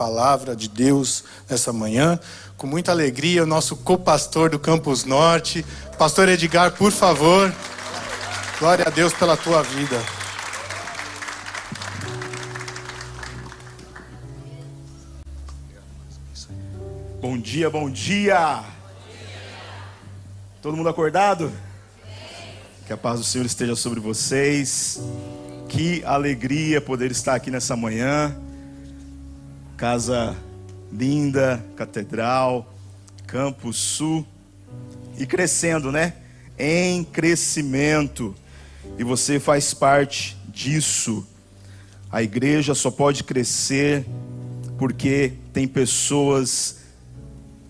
Palavra de Deus nessa manhã. Com muita alegria, o nosso co-pastor do Campus Norte, pastor Edgar, por favor. Glória a Deus pela tua vida. Bom dia, bom dia. Todo mundo acordado? Que a paz do Senhor esteja sobre vocês. Que alegria poder estar aqui nessa manhã. Casa linda, catedral, Campus Sul. E crescendo, né? Em crescimento. E você faz parte disso. A igreja só pode crescer porque tem pessoas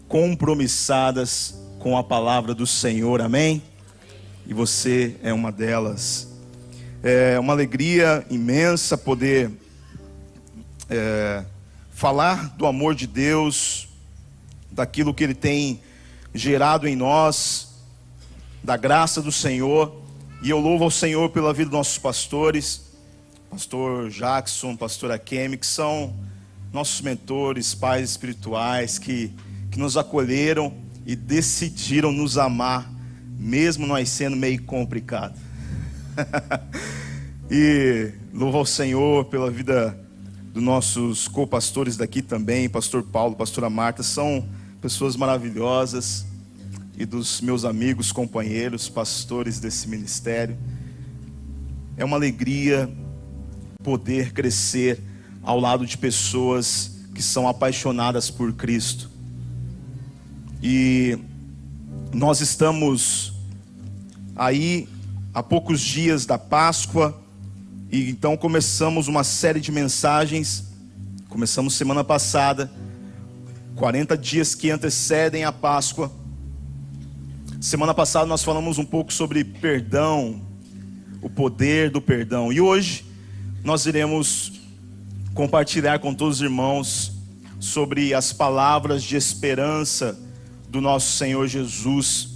compromissadas com a palavra do Senhor, amém? E você é uma delas. É uma alegria imensa poder falar do amor de Deus, daquilo que Ele tem gerado em nós, da graça do Senhor. E eu louvo ao Senhor pela vida dos nossos pastores, pastor Jackson, pastora Kemi, que são nossos mentores, pais espirituais, que nos acolheram e decidiram nos amar, mesmo nós sendo meio complicado. E louvo ao Senhor pela vida dos nossos co-pastores daqui também, pastor Paulo, pastora Marta, são pessoas maravilhosas, e dos meus amigos, companheiros, pastores desse ministério. É uma alegria poder crescer ao lado de pessoas que são apaixonadas por Cristo. E nós estamos aí há poucos dias da Páscoa, e então começamos uma série de mensagens. Começamos semana passada, 40 dias que antecedem a Páscoa. Semana passada nós falamos um pouco sobre perdão, o poder do perdão. E hoje nós iremos compartilhar com todos os irmãos sobre as palavras de esperança do nosso Senhor Jesus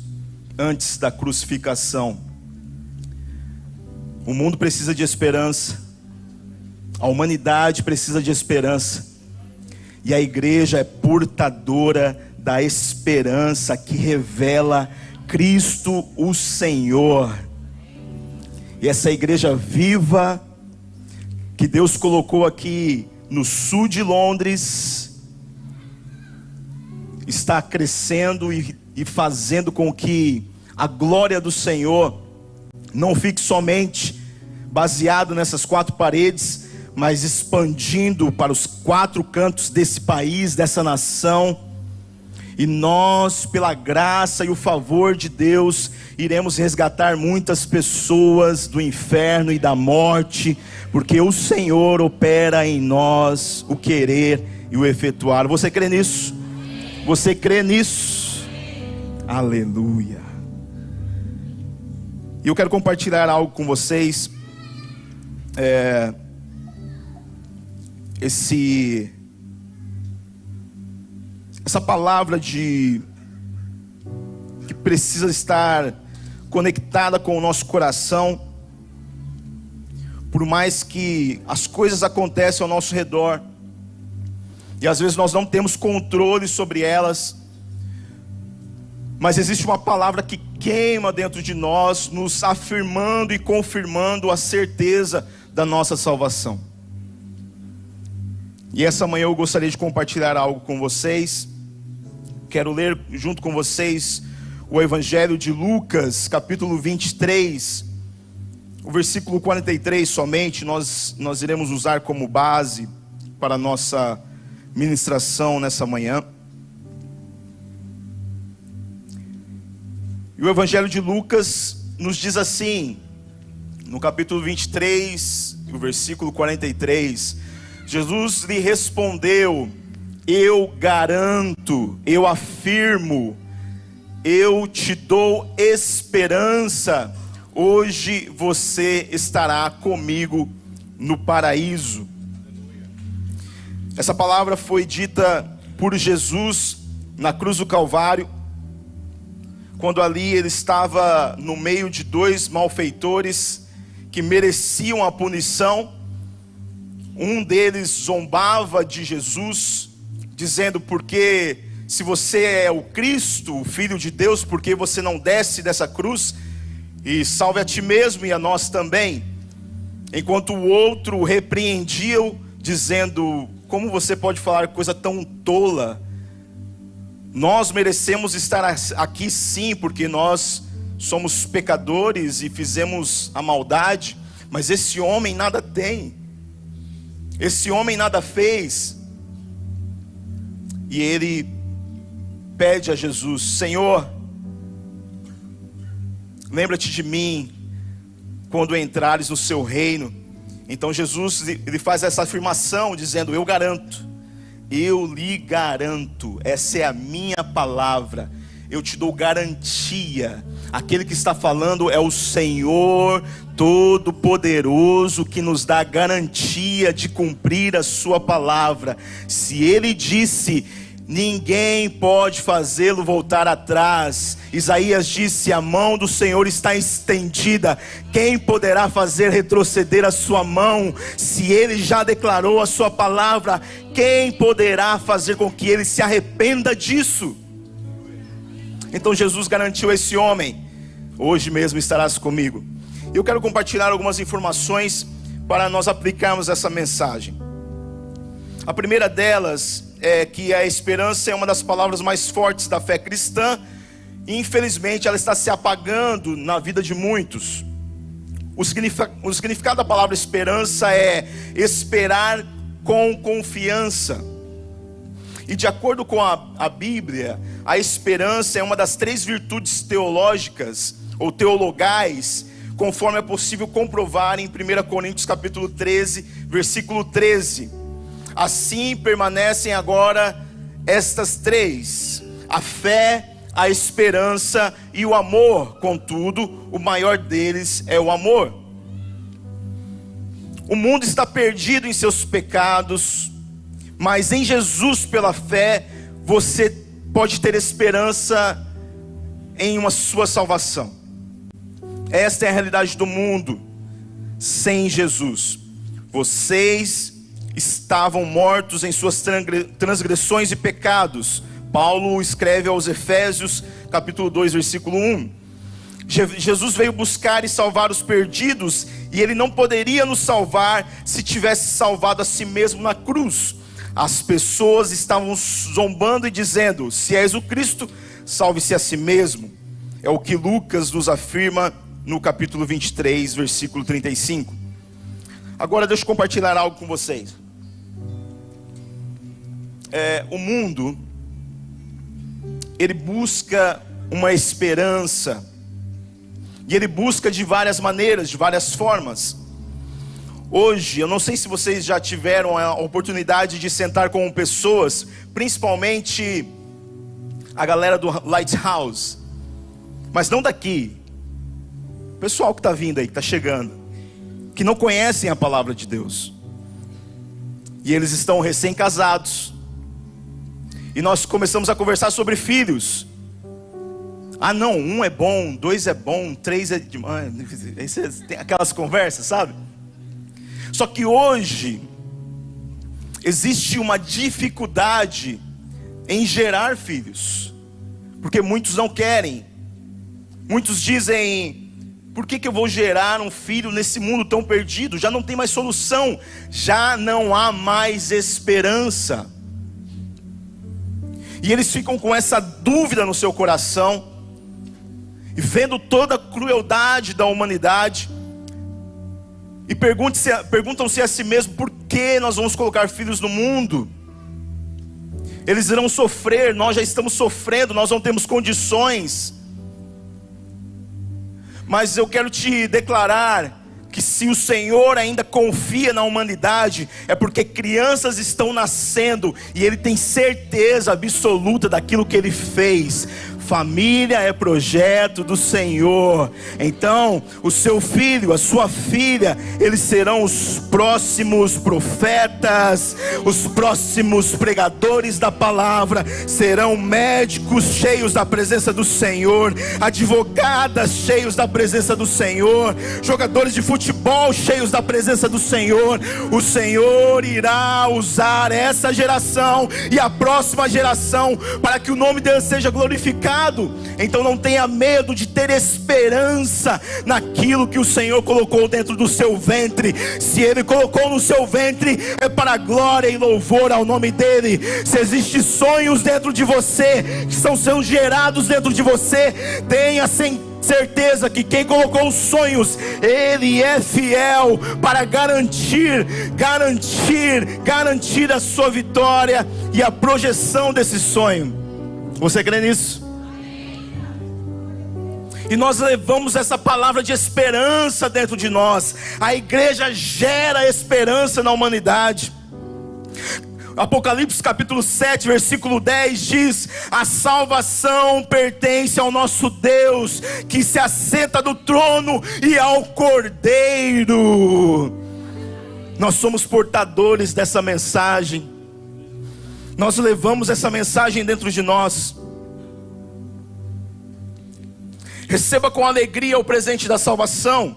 antes da crucificação. O mundo precisa de esperança, a humanidade precisa de esperança, e a igreja é portadora da esperança que revela Cristo o Senhor. E essa igreja viva que Deus colocou aqui no sul de Londres está crescendo e fazendo com que a glória do Senhor não fique somente baseado nessas quatro paredes, mas expandindo para os quatro cantos desse país, dessa nação. E nós, pela graça e o favor de Deus, iremos resgatar muitas pessoas do inferno e da morte, porque o Senhor opera em nós o querer e o efetuar. Você crê nisso? Você crê nisso? Aleluia. E eu quero compartilhar algo com vocês. Essa palavra que precisa estar conectada com o nosso coração. Por mais que as coisas aconteçam ao nosso redor, e às vezes nós não temos controle sobre elas, mas existe uma palavra que queima dentro de nós, nos afirmando e confirmando a certeza da nossa salvação. E essa manhã eu gostaria de compartilhar algo com vocês. Quero ler junto com vocês o Evangelho de Lucas, capítulo 23, o versículo 43 somente. Nós iremos usar como base para a nossa ministração nessa manhã. E o Evangelho de Lucas nos diz assim, no capítulo 23, o versículo 43, Jesus lhe respondeu: eu garanto, eu afirmo, eu te dou esperança, hoje você estará comigo no paraíso. Essa palavra foi dita por Jesus na cruz do Calvário, quando ali ele estava no meio de dois malfeitores que mereciam a punição, Um deles zombava de Jesus, dizendo: porque se você é o Cristo, o Filho de Deus, por que você não desce dessa cruz e salve a ti mesmo e a nós também? Enquanto o outro o repreendia, dizendo: como você pode falar coisa tão tola? Nós merecemos estar aqui sim, porque nós somos pecadores e fizemos a maldade, mas esse homem nada tem, esse homem nada fez. E ele pede a Jesus: Senhor, lembra-te de mim quando entrares no seu reino. Então Jesus, ele faz essa afirmação dizendo: eu garanto, eu lhe garanto, essa é a minha palavra, eu te dou garantia. Aquele que está falando é o Senhor Todo-Poderoso, que nos dá garantia de cumprir a sua palavra. Se Ele disse, ninguém pode fazê-lo voltar atrás. Isaías disse: a mão do Senhor está estendida, quem poderá fazer retroceder a sua mão? Se Ele já declarou a sua palavra, quem poderá fazer com que ele se arrependa disso? Então Jesus garantiu a esse homem: hoje mesmo estarás comigo. Eu quero compartilhar algumas informações para nós aplicarmos essa mensagem. A primeira delas é que a esperança é uma das palavras mais fortes da fé cristã, e infelizmente ela está se apagando na vida de muitos. O significado da palavra esperança é esperar com confiança. E de acordo com a Bíblia, a esperança é uma das 3 virtudes teológicas ou teologais, conforme é possível comprovar em 1 Coríntios capítulo 13, versículo 13. Assim permanecem agora estas 3: a fé, a esperança e o amor. Contudo, o maior deles é o amor. O mundo está perdido em seus pecados, mas em Jesus, pela fé, você pode ter esperança em uma sua salvação. Esta é a realidade do mundo sem Jesus. Vocês estavam mortos em suas transgressões e pecados. Paulo escreve aos Efésios capítulo 2, versículo 1. Jesus veio buscar e salvar os perdidos, e Ele não poderia nos salvar se tivesse salvado a si mesmo na cruz. As pessoas estavam zombando e dizendo: se és o Cristo, salve-se a si mesmo. É o que Lucas nos afirma no capítulo 23, versículo 35. Agora deixa eu compartilhar algo com vocês. O mundo, ele busca uma esperança, e ele busca de várias maneiras, de várias formas. Hoje, eu não sei se vocês já tiveram a oportunidade de sentar com pessoas, principalmente a galera do Lighthouse, mas não daqui, o pessoal que está vindo aí, que está chegando, que não conhecem a palavra de Deus, e eles estão recém-casados, e nós começamos a conversar sobre filhos. Ah não, 1 é bom, 2 é bom, 3 é demais. Aí você tem aquelas conversas, sabe? Só que hoje existe uma dificuldade em gerar filhos, porque muitos não querem. Muitos dizem: por que eu vou gerar um filho nesse mundo tão perdido? Já não tem mais solução, já não há mais esperança. E eles ficam com essa dúvida no seu coração, e vendo toda a crueldade da humanidade, e perguntam-se a si mesmo: por que nós vamos colocar filhos no mundo? Eles irão sofrer, nós já estamos sofrendo, nós não temos condições. Mas eu quero te declarar que se o Senhor ainda confia na humanidade, é porque crianças estão nascendo, e Ele tem certeza absoluta daquilo que Ele fez. Família é projeto do Senhor. Então o seu filho, a sua filha, eles serão os próximos profetas, os próximos pregadores da palavra. Serão médicos cheios da presença do Senhor, advogadas cheios da presença do Senhor, jogadores de futebol futebol, cheios da presença do Senhor. O Senhor irá usar essa geração e a próxima geração para que o nome dele seja glorificado. Então não tenha medo de ter esperança naquilo que o Senhor colocou dentro do seu ventre. Se Ele colocou no seu ventre, é para glória e louvor ao nome dele. Se existem sonhos dentro de você, que estão sendo gerados dentro de você, tenha certeza que quem colocou os sonhos, Ele é fiel para garantir a sua vitória e a projeção desse sonho. Você crê nisso? E nós levamos essa palavra de esperança dentro de nós. A igreja gera esperança na humanidade. Apocalipse capítulo 7, versículo 10 diz: a salvação pertence ao nosso Deus, que se assenta no trono, e ao Cordeiro. Nós somos portadores dessa mensagem. Nós levamos essa mensagem dentro de nós. Receba com alegria o presente da salvação.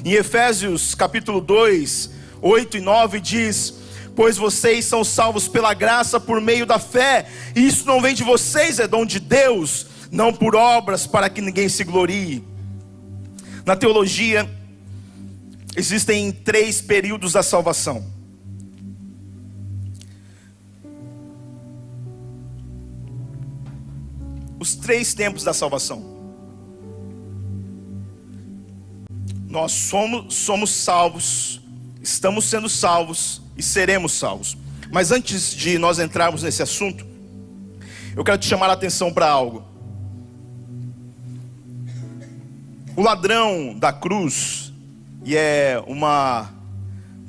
Em Efésios capítulo 2, 8 e 9 diz: pois vocês são salvos pela graça por meio da fé, e isso não vem de vocês, é dom de Deus, não por obras, para que ninguém se glorie. Na teologia existem 3 períodos da salvação. Os 3 tempos da salvação. Nós somos salvos, estamos sendo salvos e seremos salvos. Mas antes de nós entrarmos nesse assunto, eu quero te chamar a atenção para algo. O ladrão da cruz, e é uma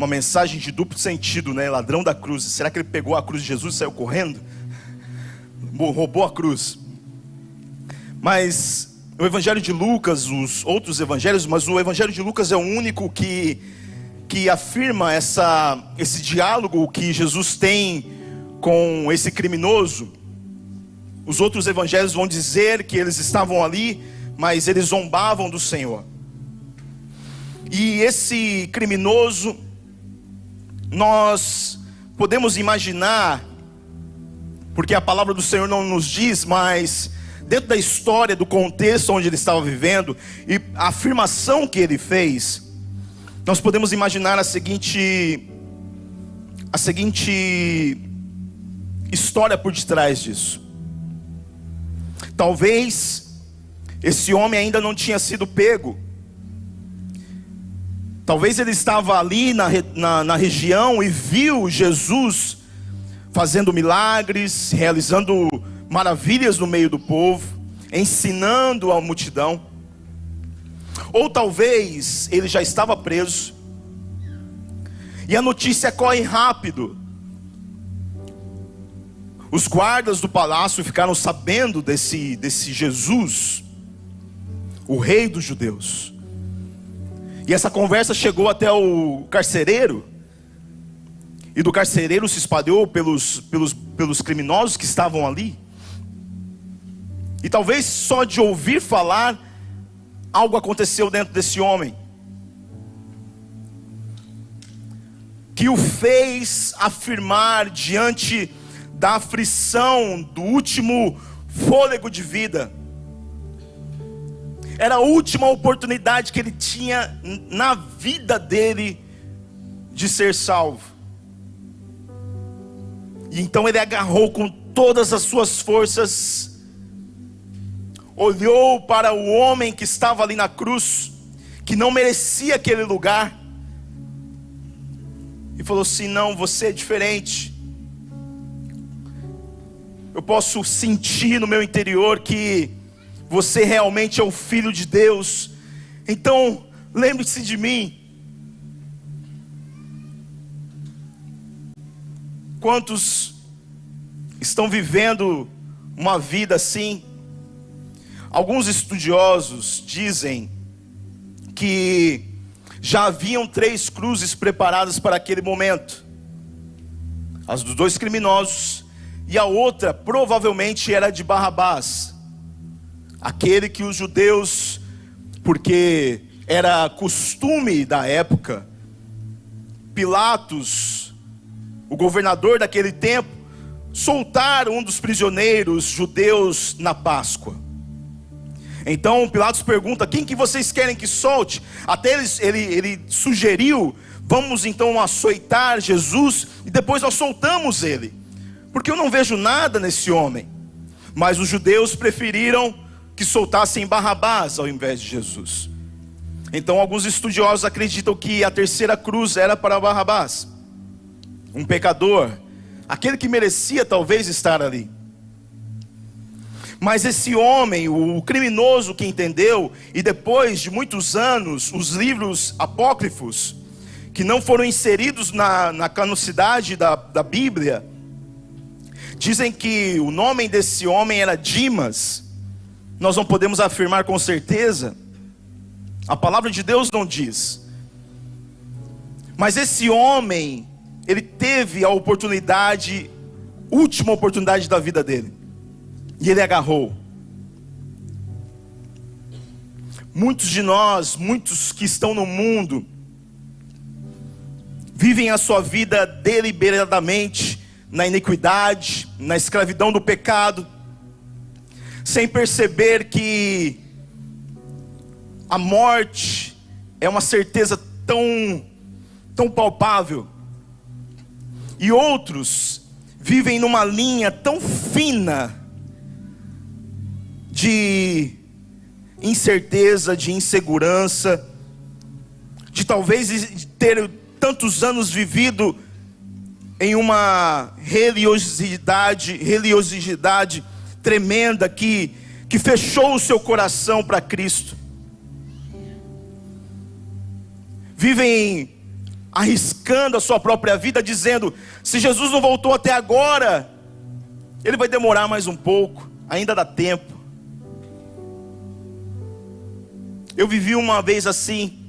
mensagem de duplo sentido, né? Ladrão da cruz. Será que ele pegou a cruz de Jesus e saiu correndo? Roubou a cruz. Mas o evangelho de Lucas, os outros evangelhos, mas o evangelho de Lucas é o único que afirma esse diálogo que Jesus tem com esse criminoso. Os outros evangelhos vão dizer que eles estavam ali, mas eles zombavam do Senhor. E esse criminoso, nós podemos imaginar, porque a palavra do Senhor não nos diz, mas dentro da história, do contexto onde ele estava vivendo e a afirmação que ele fez, nós podemos imaginar a seguinte história por detrás disso. Talvez esse homem ainda não tinha sido pego. Talvez ele estava ali na região e viu Jesus fazendo milagres, realizando maravilhas no meio do povo, ensinando a multidão. Ou talvez ele já estava preso, e a notícia corre rápido. Os guardas do palácio ficaram sabendo desse Jesus, o rei dos judeus. E essa conversa chegou até o carcereiro, e do carcereiro se espalhou pelos criminosos que estavam ali. E talvez só de ouvir falar, algo aconteceu dentro desse homem, que o fez afirmar diante da aflição do último fôlego de vida. Era a última oportunidade que ele tinha na vida dele de ser salvo. E então ele agarrou com todas as suas forças, olhou para o homem que estava ali na cruz, que não merecia aquele lugar, e falou assim: não, você é diferente. Eu posso sentir no meu interior que você realmente é o Filho de Deus. Então lembre-se de mim. Quantos estão vivendo uma vida assim? Alguns estudiosos dizem que já haviam 3 cruzes preparadas para aquele momento. As dos 2 criminosos, e a outra provavelmente era de Barrabás, aquele que os judeus, porque era costume da época, Pilatos, o governador daquele tempo, soltar um dos prisioneiros judeus na Páscoa. Então Pilatos pergunta: quem que vocês querem que solte? Até ele sugeriu: vamos então açoitar Jesus e depois nós soltamos ele, porque eu não vejo nada nesse homem. Mas os judeus preferiram que soltassem Barrabás ao invés de Jesus. Então alguns estudiosos acreditam que a terceira cruz era para Barrabás, um pecador, aquele que merecia talvez estar ali. Mas esse homem, o criminoso que entendeu, e depois de muitos anos, os livros apócrifos, que não foram inseridos na canonicidade da Bíblia, dizem que o nome desse homem era Dimas. Nós não podemos afirmar com certeza, a palavra de Deus não diz. Mas esse homem, ele teve a oportunidade, última oportunidade da vida dele, e ele agarrou. Muitos de nós, muitos que estão no mundo, vivem a sua vida deliberadamente na iniquidade, na escravidão do pecado, sem perceber que a morte é uma certeza tão palpável. E outros vivem numa linha tão fina de incerteza, de insegurança, de talvez ter tantos anos vivido em uma religiosidade tremenda que fechou o seu coração para Cristo. Vivem arriscando a sua própria vida, dizendo: se Jesus não voltou até agora, ele vai demorar mais um pouco, ainda dá tempo. Eu vivi uma vez assim.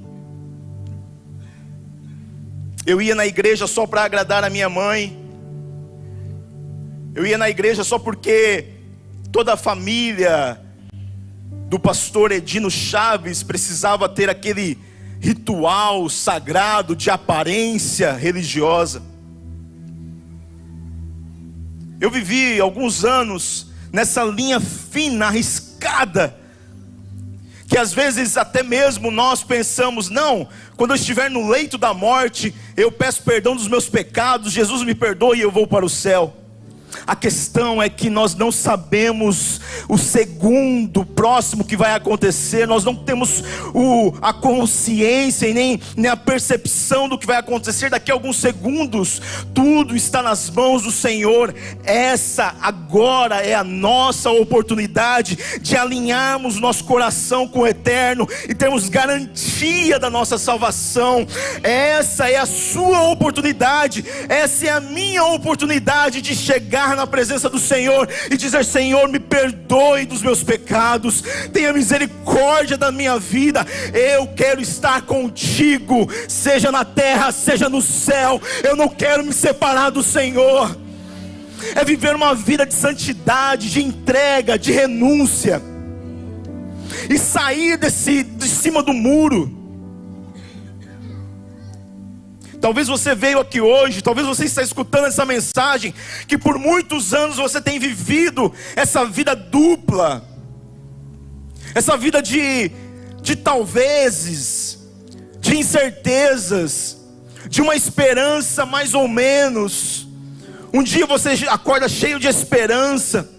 Eu ia na igreja só para agradar a minha mãe. Eu ia na igreja só porque toda a família do pastor Edino Chaves precisava ter aquele ritual sagrado de aparência religiosa. Eu vivi alguns anos nessa linha fina, arriscada, que às vezes até mesmo nós pensamos: não, quando eu estiver no leito da morte, eu peço perdão dos meus pecados, Jesus me perdoa e eu vou para o céu. A questão é que nós não sabemos o segundo próximo que vai acontecer. Nós não temos a consciência e nem a percepção do que vai acontecer daqui a alguns segundos. Tudo está nas mãos do Senhor. Essa agora é a nossa oportunidade de alinharmos nosso coração com o eterno e termos garantia da nossa salvação. Essa é a sua oportunidade. Essa é a minha oportunidade de chegar na presença do Senhor e dizer: Senhor, me perdoe dos meus pecados, tenha misericórdia da minha vida. Eu quero estar contigo, seja na terra, seja no céu. Eu não quero me separar do Senhor. É viver uma vida de santidade, de entrega, de renúncia, e sair de cima do muro. Talvez você veio aqui hoje, talvez você está escutando essa mensagem, que por muitos anos você tem vivido essa vida dupla, essa vida de talvezes, de incertezas, de uma esperança mais ou menos. Um dia você acorda cheio de esperança,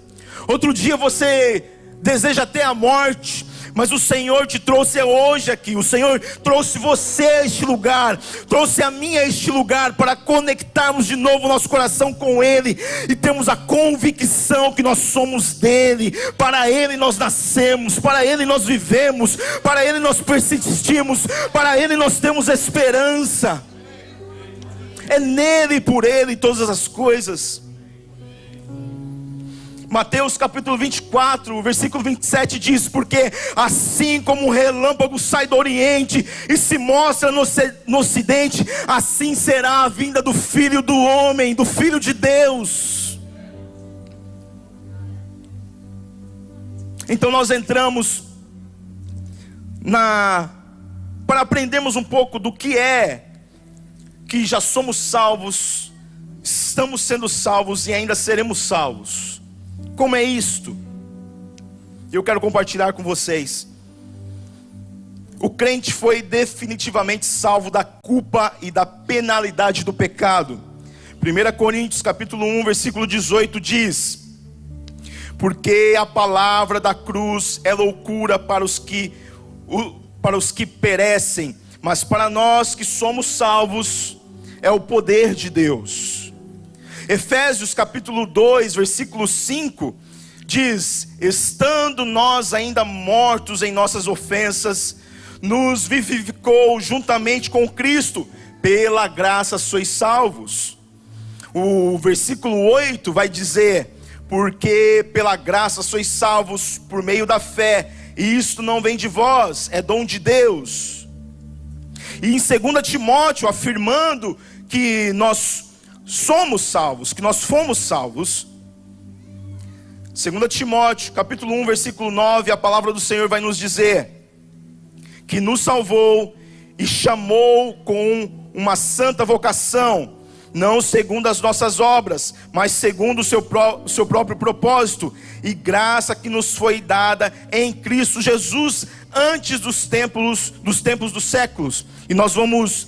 outro dia você deseja até a morte. Mas o Senhor te trouxe hoje aqui, o Senhor trouxe você a este lugar, trouxe a mim a este lugar, para conectarmos de novo nosso coração com Ele, e termos a convicção que nós somos dEle. Para Ele nós nascemos, para Ele nós vivemos, para Ele nós persistimos, para Ele nós temos esperança. É nele, por Ele, todas as coisas. Mateus capítulo 24, versículo 27 diz: porque assim como o relâmpago sai do oriente e se mostra no ocidente, assim será a vinda do Filho do homem, do Filho de Deus. Então nós entramos para aprendermos um pouco do que é que já somos salvos, estamos sendo salvos e ainda seremos salvos. Como é isto? Eu quero compartilhar com vocês. O crente foi definitivamente salvo da culpa e da penalidade do pecado. 1 Coríntios capítulo 1, versículo 18 diz: porque a palavra da cruz é loucura para os que perecem, mas para nós que somos salvos é o poder de Deus. Efésios capítulo 2, versículo 5 diz: estando nós ainda mortos em nossas ofensas, nos vivificou juntamente com Cristo, pela graça sois salvos. O versículo 8 vai dizer: porque pela graça sois salvos por meio da fé, e isto não vem de vós, é dom de Deus. E em 2 Timóteo, afirmando que nós somos salvos, que nós fomos salvos, 2 Timóteo capítulo 1, versículo 9, a palavra do Senhor vai nos dizer que nos salvou e chamou com uma santa vocação, não segundo as nossas obras, mas segundo o seu próprio propósito e graça que nos foi dada em Cristo Jesus antes dos tempos dos séculos. E nós vamos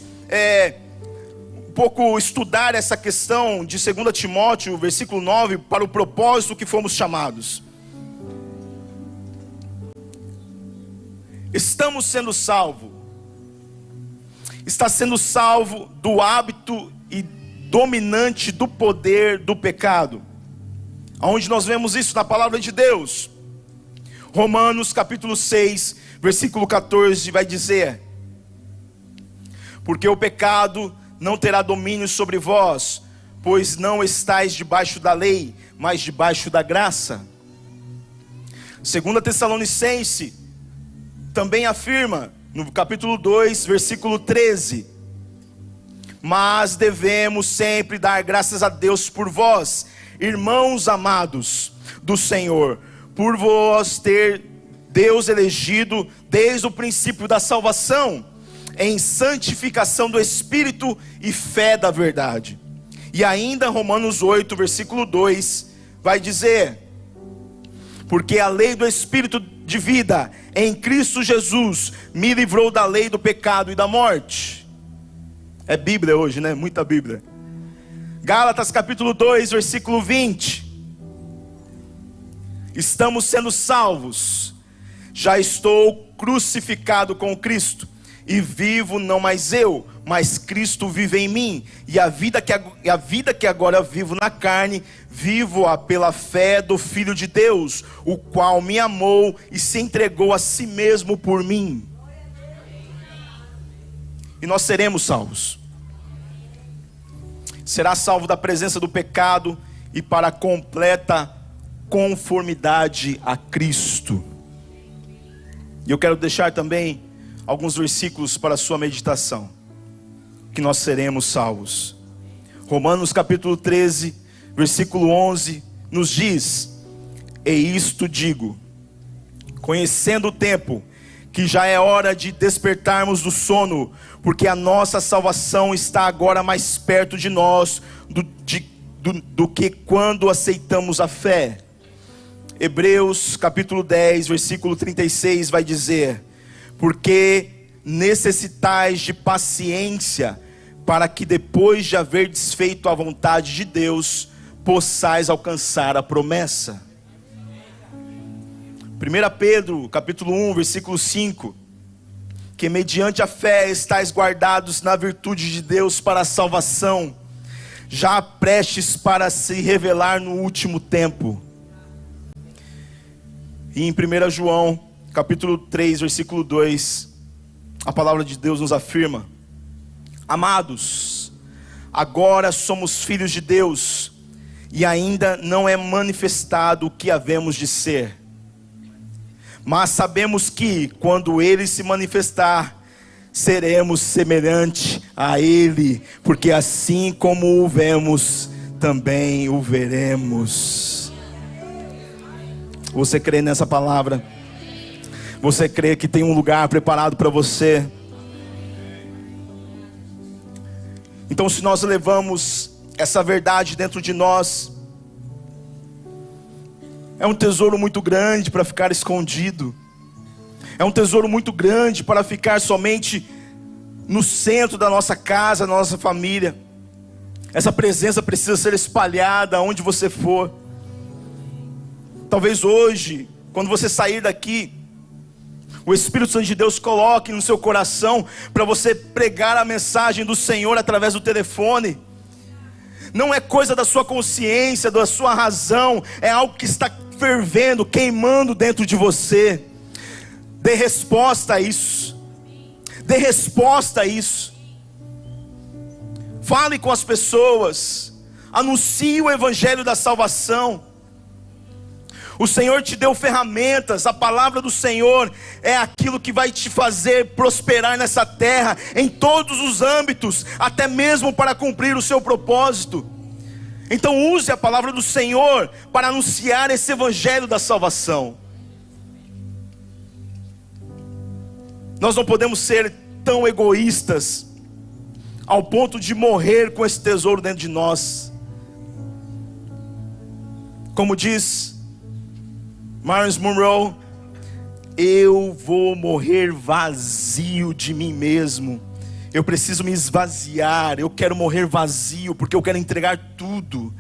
um pouco estudar essa questão de 2 Timóteo, versículo 9, para o propósito que fomos chamados. Estamos sendo salvos. Está sendo salvo do hábito e dominante do poder do pecado. Aonde nós vemos isso na palavra de Deus? Romanos capítulo 6, versículo 14 vai dizer: porque o pecado não terá domínio sobre vós, pois não estáis debaixo da lei, mas debaixo da graça. 2 Tessalonicenses também afirma, no capítulo 2, versículo 13: mas devemos sempre dar graças a Deus por vós, irmãos amados do Senhor, por vós ter Deus elegido desde o princípio da salvação, em santificação do Espírito e fé da verdade. E ainda Romanos 8, versículo 2, vai dizer: porque a lei do Espírito de vida em Cristo Jesus me livrou da lei do pecado e da morte. É Bíblia hoje, né? Muita Bíblia. Gálatas capítulo 2, versículo 20. Estamos sendo salvos. Já estou crucificado com Cristo, e vivo não mais eu, mas Cristo vive em mim. E a vida que agora vivo na carne, vivo-a pela fé do Filho de Deus, o qual me amou e se entregou a si mesmo por mim. E nós seremos salvos. Será salvo da presença do pecado e para a completa conformidade a Cristo. E eu quero deixar também alguns versículos para a sua meditação, que nós seremos salvos. Romanos capítulo 13, versículo 11, nos diz: e isto digo, conhecendo o tempo, que já é hora de despertarmos do sono, porque a nossa salvação está agora mais perto de nós do que quando aceitamos a fé. Hebreus capítulo 10, versículo 36 vai dizer: porque necessitais de paciência, para que depois de haver desfeito a vontade de Deus, possais alcançar a promessa. 1 Pedro capítulo 1, versículo 5: que mediante a fé estáis guardados na virtude de Deus para a salvação, já prestes para se revelar no último tempo. E em 1 João capítulo 3, versículo 2, a palavra de Deus nos afirma: amados, agora somos filhos de Deus, e ainda não é manifestado o que havemos de ser. Mas sabemos que, quando Ele se manifestar, seremos semelhante a Ele, porque assim como o vemos, também o veremos. Você crê nessa palavra? Você crê que tem um lugar preparado para você? Então, se nós levamos essa verdade dentro de nós, é um tesouro muito grande para ficar escondido. É um tesouro muito grande para ficar somente no centro da nossa casa, da nossa família. Essa presença precisa ser espalhada aonde você for. Talvez hoje, quando você sair daqui, o Espírito Santo de Deus coloque no seu coração para você pregar a mensagem do Senhor através do telefone. Não é coisa da sua consciência, da sua razão, é algo que está fervendo, queimando dentro de você. Dê resposta a isso. Dê resposta a isso. Fale com as pessoas. Anuncie o evangelho da salvação. O Senhor te deu ferramentas. A palavra do Senhor é aquilo que vai te fazer prosperar nessa terra, em todos os âmbitos, até mesmo para cumprir o seu propósito. Então use a palavra do Senhor para anunciar esse evangelho da salvação. Nós não podemos ser tão egoístas ao ponto de morrer com esse tesouro dentro de nós. Como diz Myles Munroe, eu vou morrer vazio de mim mesmo. Eu preciso me esvaziar. Eu quero morrer vazio, porque eu quero entregar tudo.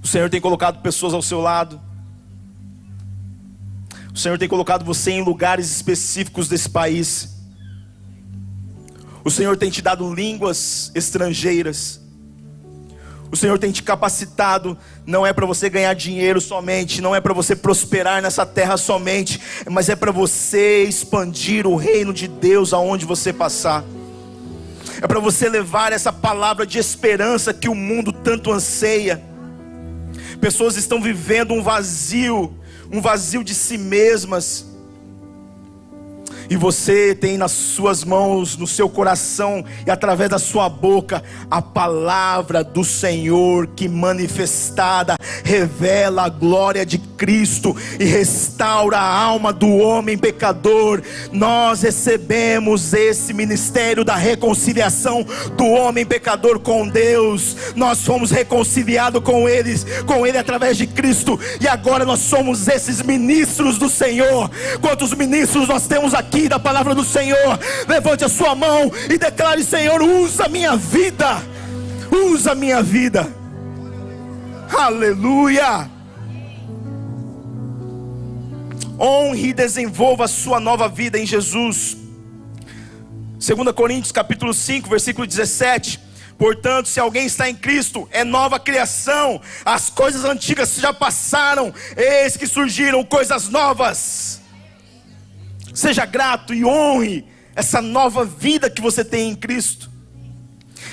O Senhor tem colocado pessoas ao seu lado. O Senhor tem colocado você em lugares específicos desse país. O Senhor tem te dado línguas estrangeiras. O Senhor tem te capacitado. Não é para você ganhar dinheiro somente, não é para você prosperar nessa terra somente, mas é para você expandir o reino de Deus aonde você passar. É para você levar essa palavra de esperança que o mundo tanto anseia. Pessoas estão vivendo um vazio de si mesmas. E você tem nas suas mãos, no seu coração e através da sua boca, a palavra do Senhor que manifestada revela a glória de Cristo e restaura a alma do homem pecador. Nós recebemos esse ministério da reconciliação do homem pecador com Deus. Nós fomos reconciliados com Ele através de Cristo, e agora nós somos esses ministros do Senhor. Quantos ministros nós temos aqui da palavra do Senhor? Levante a sua mão e declare: Senhor, usa a minha vida, usa a minha vida. Aleluia. Honre e desenvolva a sua nova vida em Jesus. 2 Coríntios capítulo 5 versículo 17: portanto, se alguém está em Cristo, é nova criação. As coisas antigas já passaram, eis que surgiram coisas novas. Seja grato e honre essa nova vida que você tem em Cristo.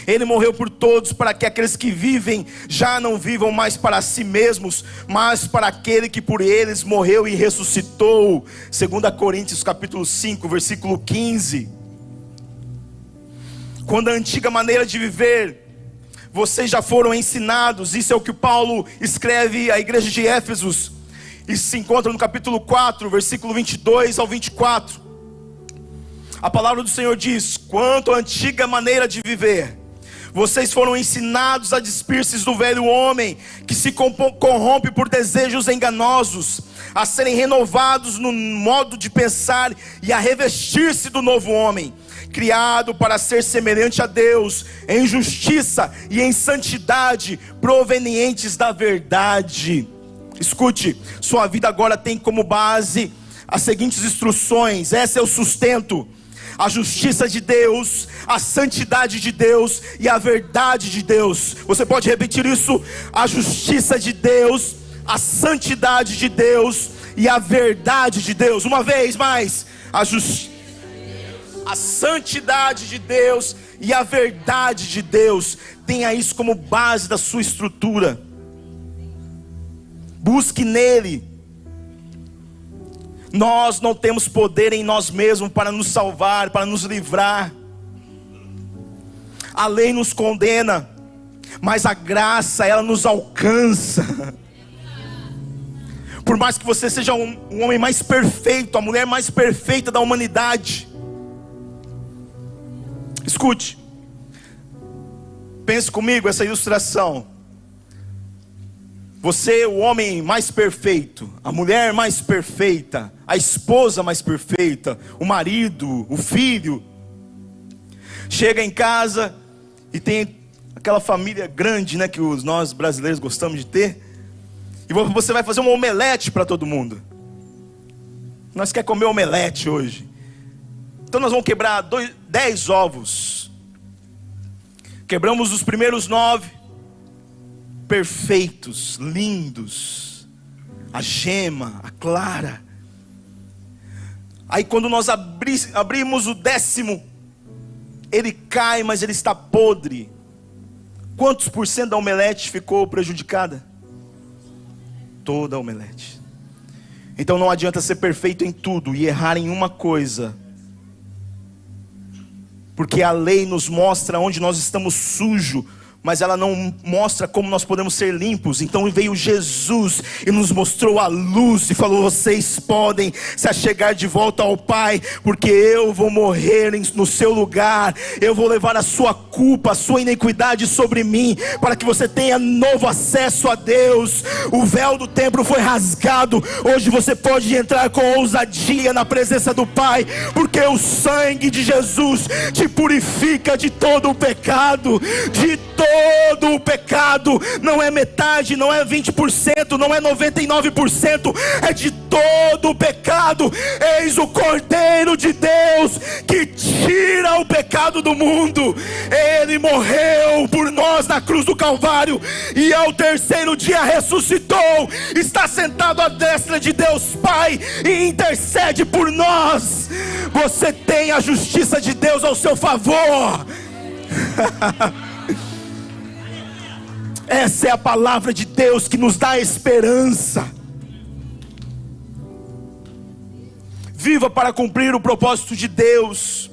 Ele morreu por todos, para que aqueles que vivem já não vivam mais para si mesmos, mas para aquele que por eles morreu e ressuscitou. 2 Coríntios capítulo 5 versículo 15. Quando a antiga maneira de viver, vocês já foram ensinados. Isso é o que Paulo escreve à igreja de Éfesos. Isso se encontra no capítulo 4, versículo 22 ao 24. A palavra do Senhor diz: quanto à antiga maneira de viver, vocês foram ensinados a despir-se do velho homem, que se corrompe por desejos enganosos, a serem renovados no modo de pensar e a revestir-se do novo homem, criado para ser semelhante a Deus, em justiça e em santidade, provenientes da verdade. Escute, sua vida agora tem como base as seguintes instruções. Esse é o sustento: a justiça de Deus, a santidade de Deus e a verdade de Deus. Você pode repetir isso? A justiça de Deus, a santidade de Deus e a verdade de Deus. Uma vez mais: a santidade de Deus e a verdade de Deus. Tenha isso como base da sua estrutura. Busque nele. Nós não temos poder em nós mesmos para nos salvar, para nos livrar. A lei nos condena, mas a graça, ela nos alcança. Por mais que você seja um homem mais perfeito, a mulher mais perfeita da humanidade, escute, Pense comigo essa ilustração. Você, o homem mais perfeito, a mulher mais perfeita, a esposa mais perfeita, o marido, o filho, chega em casa e tem aquela família grande, né, que nós brasileiros gostamos de ter, e você vai fazer um omelete para todo mundo. Nós queremos comer omelete hoje. Então nós vamos quebrar 10 ovos. Quebramos os primeiros 9, perfeitos, lindos, a gema, a clara. Aí quando nós abrimos o 10º, ele cai, mas ele está podre. Quantos por cento da omelete ficou prejudicada? Toda a omelete. Então não adianta ser perfeito em tudo e errar em uma coisa, porque a lei nos mostra onde nós estamos sujos, mas ela não mostra como nós podemos ser limpos. Então veio Jesus e nos mostrou a luz e falou: vocês podem se achegar de volta ao Pai, porque eu vou morrer no seu lugar, eu vou levar a sua culpa, a sua iniquidade sobre mim, para que você tenha novo acesso a Deus. O véu do templo foi rasgado, hoje você pode entrar com ousadia na presença do Pai, porque o sangue de Jesus te purifica de todo o pecado, de todo o pecado. Não é metade, não é 20%, não é 99%, é de todo o pecado. Eis o Cordeiro de Deus que tira o pecado do mundo. Ele morreu por nós na cruz do Calvário e ao terceiro dia ressuscitou, está sentado à destra de Deus Pai e intercede por nós. Você tem a justiça de Deus ao seu favor. Essa é a palavra de Deus que nos dá esperança. Viva para cumprir o propósito de Deus.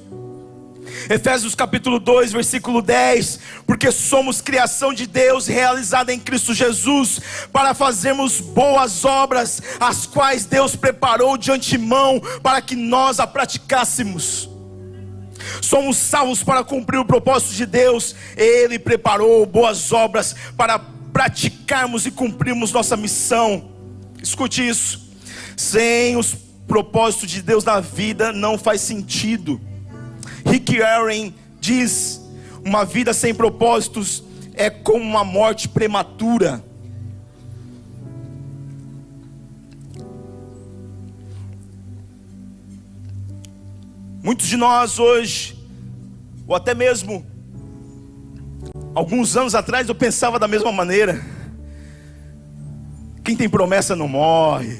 Efésios capítulo 2, versículo 10. Porque somos criação de Deus, realizada em Cristo Jesus, para fazermos boas obras, as quais Deus preparou de antemão para que nós a praticássemos. Somos salvos para cumprir o propósito de Deus. Ele preparou boas obras para praticarmos e cumprirmos nossa missão. Escute isso: sem os propósitos de Deus na vida não faz sentido. Rick Warren diz: uma vida sem propósitos é como uma morte prematura. Muitos de nós hoje, ou até mesmo alguns anos atrás, eu pensava da mesma maneira. Quem tem promessa não morre,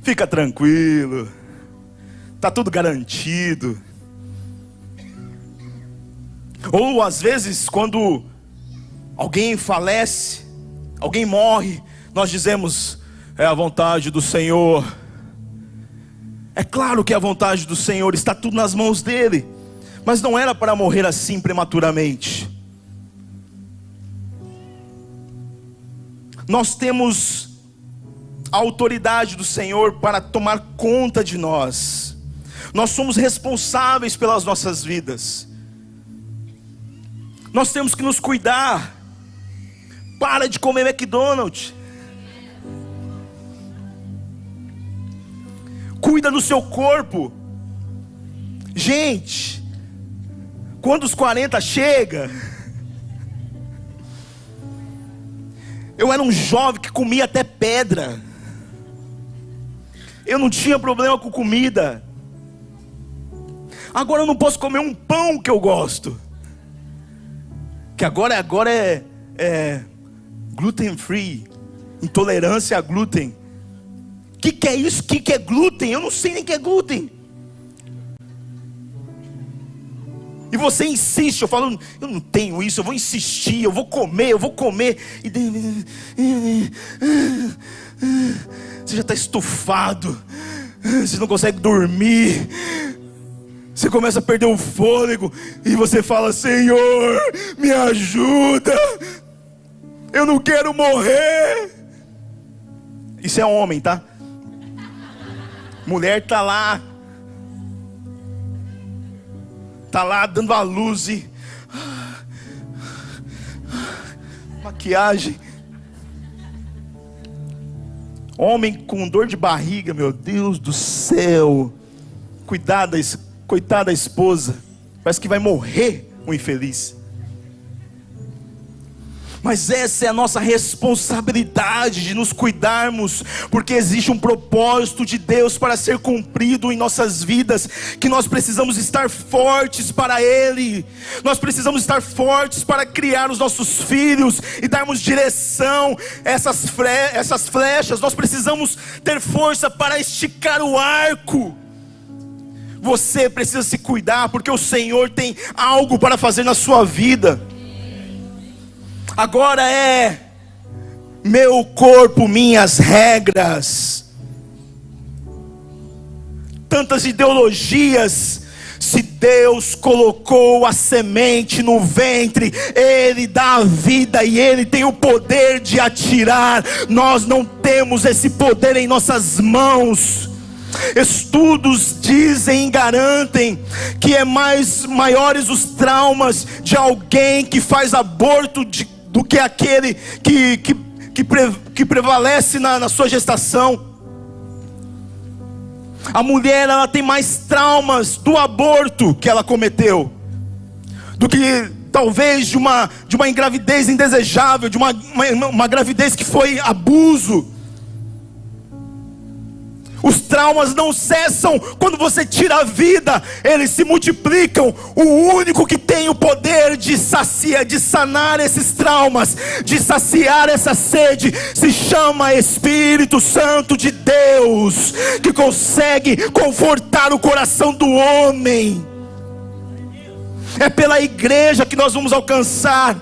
fica tranquilo, está tudo garantido. Ou às vezes quando alguém falece, alguém morre, nós dizemos: é a vontade do Senhor. É claro que é a vontade do Senhor, está tudo nas mãos dele, mas não era para morrer assim prematuramente. Nós temos a autoridade do Senhor para tomar conta de nós. Nós somos responsáveis pelas nossas vidas. Nós temos que nos cuidar. Para de comer McDonald's. Cuida do seu corpo. Gente, quando os 40 chega, eu era um jovem que comia até pedra. Eu não tinha problema com comida. Agora eu não posso comer um pão que eu gosto, que agora é gluten free, intolerância a glúten. Que é isso? Que é glúten? Eu não sei nem o que é glúten. E você insiste, eu falo: eu não tenho isso, eu vou insistir, eu vou comer. E você já está estufado, você não consegue dormir, você começa a perder o fôlego, e você fala: Senhor, me ajuda, eu não quero morrer. Isso é homem, tá? Mulher tá lá dando a luz e maquiagem. Homem com dor de barriga, meu Deus do céu. Coitada da esposa. Parece que vai morrer o infeliz. Mas essa é a nossa responsabilidade de nos cuidarmos, porque existe um propósito de Deus para ser cumprido em nossas vidas, que nós precisamos estar fortes para Ele, nós precisamos estar fortes para criar os nossos filhos e darmos direção a essas flechas. Nós precisamos ter força para esticar o arco. Você precisa se cuidar, porque o Senhor tem algo para fazer na sua vida. Agora é meu corpo, minhas regras. Tantas ideologias. Se Deus colocou a semente no ventre, Ele dá a vida e Ele tem o poder de atirar. Nós não temos esse poder em nossas mãos. Estudos dizem e garantem que maiores os traumas de alguém que faz aborto do que aquele que prevalece na sua gestação. A mulher, ela tem mais traumas do aborto que ela cometeu do que talvez de uma gravidez indesejável, de uma gravidez que foi abuso. Os traumas não cessam quando você tira a vida, eles se multiplicam. O único que tem o poder de sanar esses traumas, de saciar essa sede, se chama Espírito Santo de Deus, que consegue confortar o coração do homem. É pela igreja que nós vamos alcançar,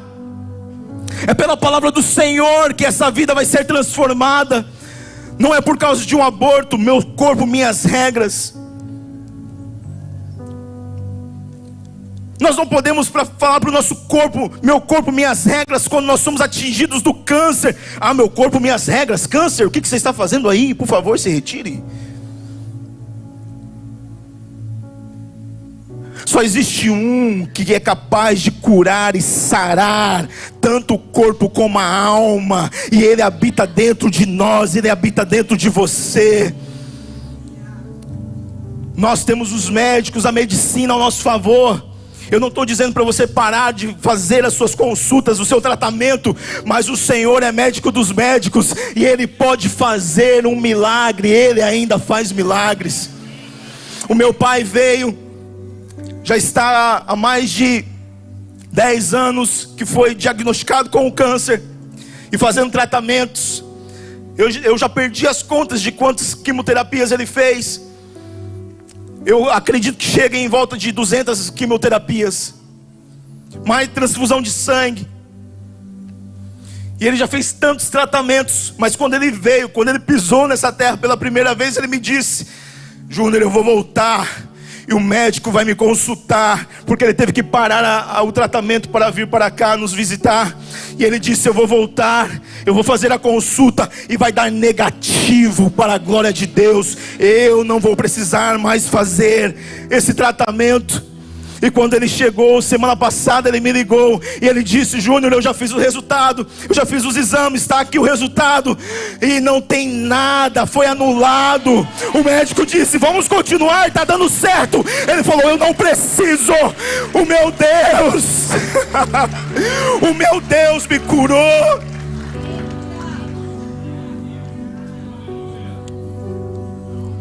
é pela palavra do Senhor que essa vida vai ser transformada. Não é por causa de um aborto. Meu corpo, minhas regras. Nós não podemos falar para o nosso corpo, meu corpo, minhas regras, quando nós somos atingidos do câncer. Ah, meu corpo, minhas regras, câncer, o que você está fazendo aí? Por favor, se retire. Só existe um que é capaz de curar e sarar tanto o corpo como a alma, e Ele habita dentro de nós, Ele habita dentro de você. Nós temos os médicos, a medicina ao nosso favor. Eu não estou dizendo para você parar de fazer as suas consultas, o seu tratamento, mas o Senhor é médico dos médicos, e Ele pode fazer um milagre, Ele ainda faz milagres. O meu pai veio, já está há mais de 10 anos que foi diagnosticado com o câncer e fazendo tratamentos. Eu já perdi as contas de quantas quimioterapias ele fez. Eu acredito que chega em volta de 200 quimioterapias, mais transfusão de sangue. E ele já fez tantos tratamentos, mas quando ele pisou nessa terra pela primeira vez, ele me disse: Júnior, eu vou voltar e o médico vai me consultar, porque ele teve que parar o tratamento para vir para cá nos visitar. E ele disse: eu vou voltar, eu vou fazer a consulta e vai dar negativo, para a glória de Deus. Eu não vou precisar mais fazer esse tratamento. E quando ele chegou, semana passada, ele me ligou e ele disse: Júnior, eu já fiz o resultado, eu já fiz os exames, está aqui o resultado, e não tem nada, foi anulado. O médico disse: vamos continuar, está dando certo. Ele falou: eu não preciso, o meu Deus o meu Deus me curou.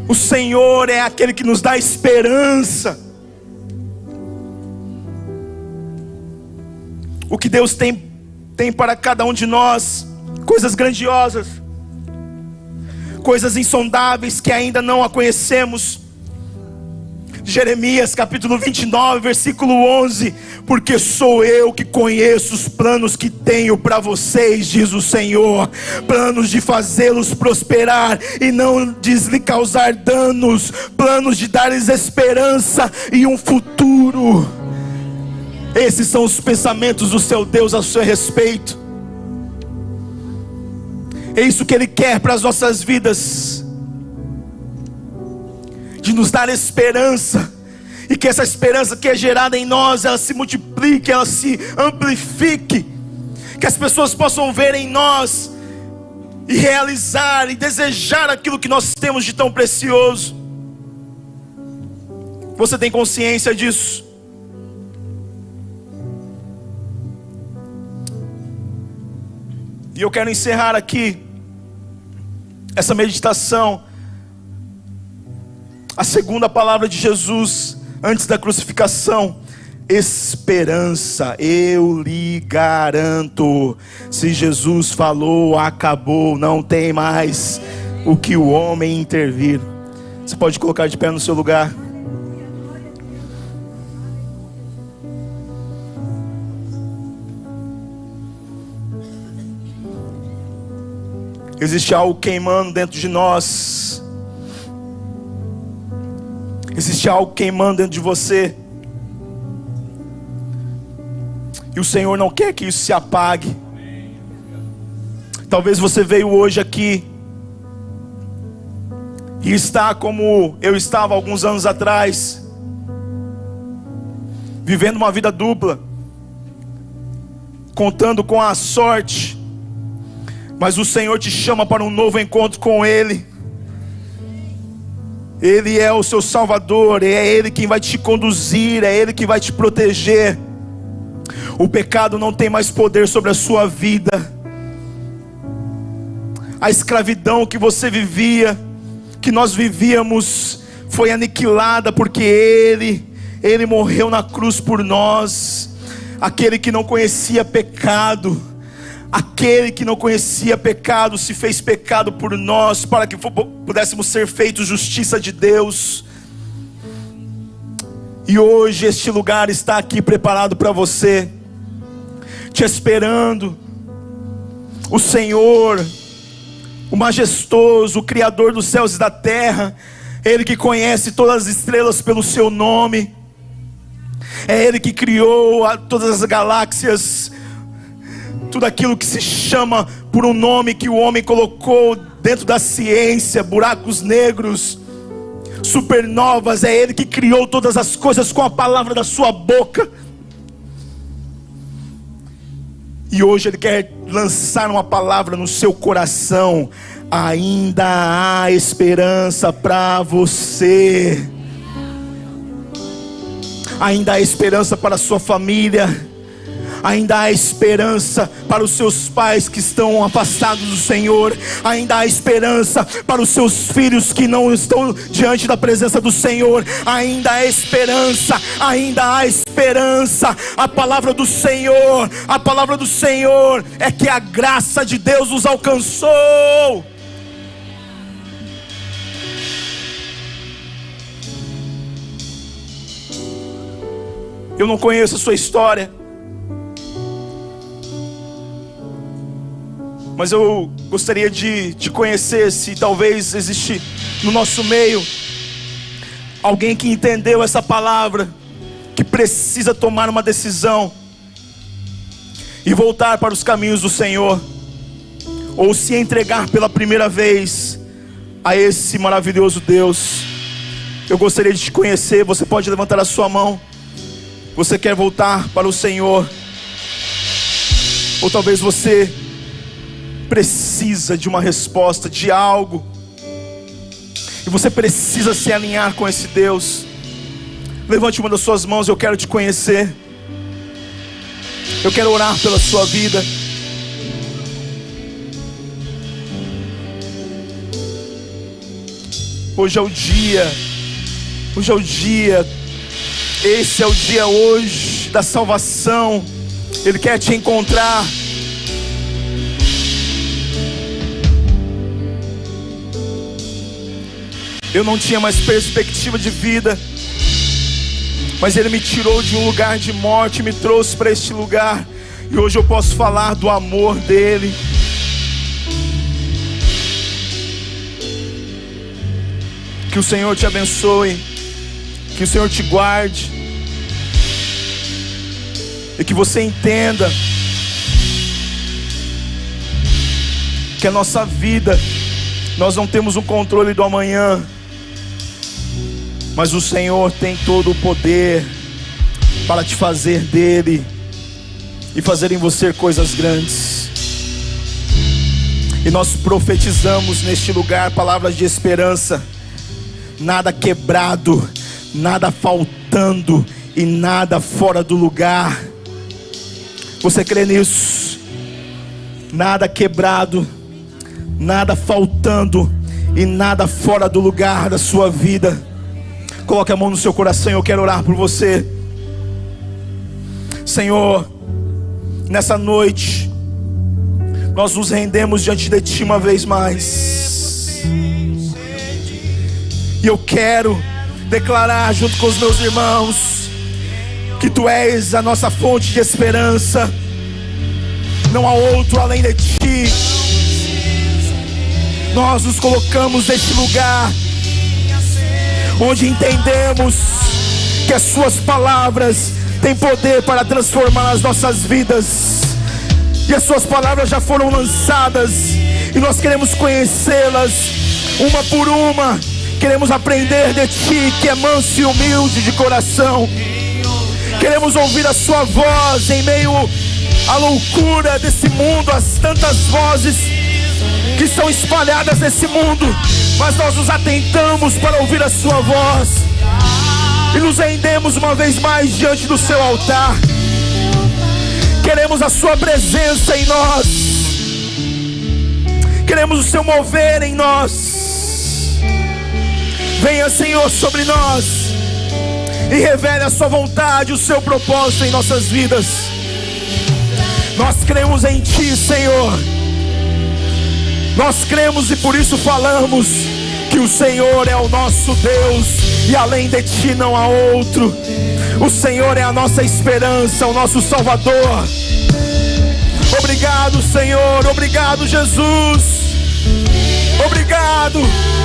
O Senhor é aquele que nos dá esperança. O que Deus tem para cada um de nós, coisas grandiosas, coisas insondáveis que ainda não a conhecemos. Jeremias capítulo 29, versículo 11: porque sou eu que conheço os planos que tenho para vocês, diz o Senhor, planos de fazê-los prosperar e não de lhe causar danos, planos de dar-lhes esperança e um futuro. Esses são os pensamentos do seu Deus a seu respeito. É isso que Ele quer para as nossas vidas, de nos dar esperança, e que essa esperança que é gerada em nós, ela se multiplique, ela se amplifique, Que as pessoas possam ver em nós e realizar e desejar aquilo que nós temos de tão precioso. Você tem consciência disso? E eu quero encerrar aqui essa meditação. A segunda palavra de Jesus antes da crucificação: esperança. Eu lhe garanto, se Jesus falou, acabou, não tem mais o que o homem intervir. Você pode colocar de pé no seu lugar. Existe algo queimando dentro de nós. Existe algo queimando dentro de você. E o Senhor não quer que isso se apague. Talvez você veio hoje aqui e está como eu estava alguns anos atrás, vivendo uma vida dupla, contando com a sorte. Mas o Senhor te chama para um novo encontro com Ele. Ele é o seu Salvador, é Ele quem vai te conduzir, é Ele que vai te proteger. O pecado não tem mais poder sobre a sua vida. A escravidão que você vivia, que nós vivíamos, foi aniquilada porque Ele morreu na cruz por nós. Aquele que não conhecia pecado, aquele que não conhecia pecado se fez pecado por nós, para que pudéssemos ser feitos justiça de Deus. E hoje este lugar está aqui preparado para você, te esperando. O Senhor, o majestoso, o Criador dos céus e da terra, Ele que conhece todas as estrelas pelo seu nome, é Ele que criou todas as galáxias, tudo aquilo que se chama por um nome que o homem colocou dentro da ciência, buracos negros, supernovas. É Ele que criou todas as coisas com a palavra da sua boca. E hoje Ele quer lançar uma palavra no seu coração: ainda há esperança para você, ainda há esperança para a sua família, ainda há esperança para os seus pais que estão afastados do Senhor, ainda há esperança para os seus filhos que não estão diante da presença do Senhor, ainda há esperança, ainda há esperança. A palavra do Senhor é que a graça de Deus nos alcançou. Eu não conheço a sua história, mas eu gostaria de te conhecer. Se talvez existe no nosso meio alguém que entendeu essa palavra, que precisa tomar uma decisão e voltar para os caminhos do Senhor, ou se entregar pela primeira vez a esse maravilhoso Deus, eu gostaria de te conhecer. Você pode levantar a sua mão. Você quer voltar para o Senhor, ou talvez você precisa de uma resposta, de algo, e você precisa se alinhar com esse Deus. Levante uma das suas mãos. Eu quero te conhecer, eu quero orar pela sua vida. Hoje é o dia, esse é o dia hoje da salvação. Ele quer te encontrar. Eu não tinha mais perspectiva de vida, mas Ele me tirou de um lugar de morte e me trouxe para este lugar. E hoje eu posso falar do amor dEle. Que o Senhor te abençoe, que o Senhor te guarde, e que você entenda que a nossa vida, nós não temos o controle do amanhã, mas o Senhor tem todo o poder para te fazer dele e fazer em você coisas grandes. E nós profetizamos neste lugar palavras de esperança. Nada quebrado, nada faltando e nada fora do lugar. Você crê nisso? Nada quebrado, nada faltando e nada fora do lugar da sua vida. Coloque a mão no seu coração e eu quero orar por você. Senhor, nessa noite nós nos rendemos diante de Ti uma vez mais. E eu quero declarar junto com os meus irmãos que Tu és a nossa fonte de esperança. Não há outro além de Ti. Nós nos colocamos neste lugar onde entendemos que as Suas palavras têm poder para transformar as nossas vidas. E as Suas palavras já foram lançadas e nós queremos conhecê-las uma por uma. Queremos aprender de Ti, que é manso e humilde de coração. Queremos ouvir a Sua voz em meio à loucura desse mundo, as tantas vozes que estão espalhadas nesse mundo, mas nós nos atentamos para ouvir a Sua voz e nos rendemos uma vez mais diante do Seu altar. Queremos a Sua presença em nós, queremos o Seu mover em nós. Venha, Senhor, sobre nós e revele a Sua vontade, o Seu propósito em nossas vidas. Nós cremos em Ti, Senhor. Nós cremos e por isso falamos que o Senhor é o nosso Deus e além de Ti não há outro. O Senhor é a nossa esperança, o nosso Salvador. Obrigado, Senhor. Obrigado, Jesus. Obrigado,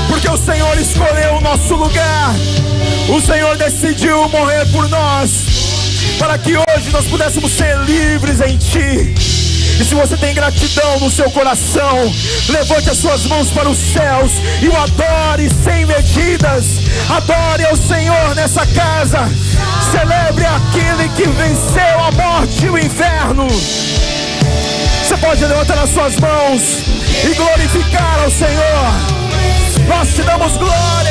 porque o Senhor escolheu o nosso lugar. O Senhor decidiu morrer por nós, para que hoje nós pudéssemos ser livres em Ti. E se você tem gratidão no seu coração, levante as suas mãos para os céus e o adore sem medidas. Adore ao Senhor nessa casa. Celebre aquele que venceu a morte e o inferno. Você pode levantar as suas mãos e glorificar ao Senhor. Nós te damos glória.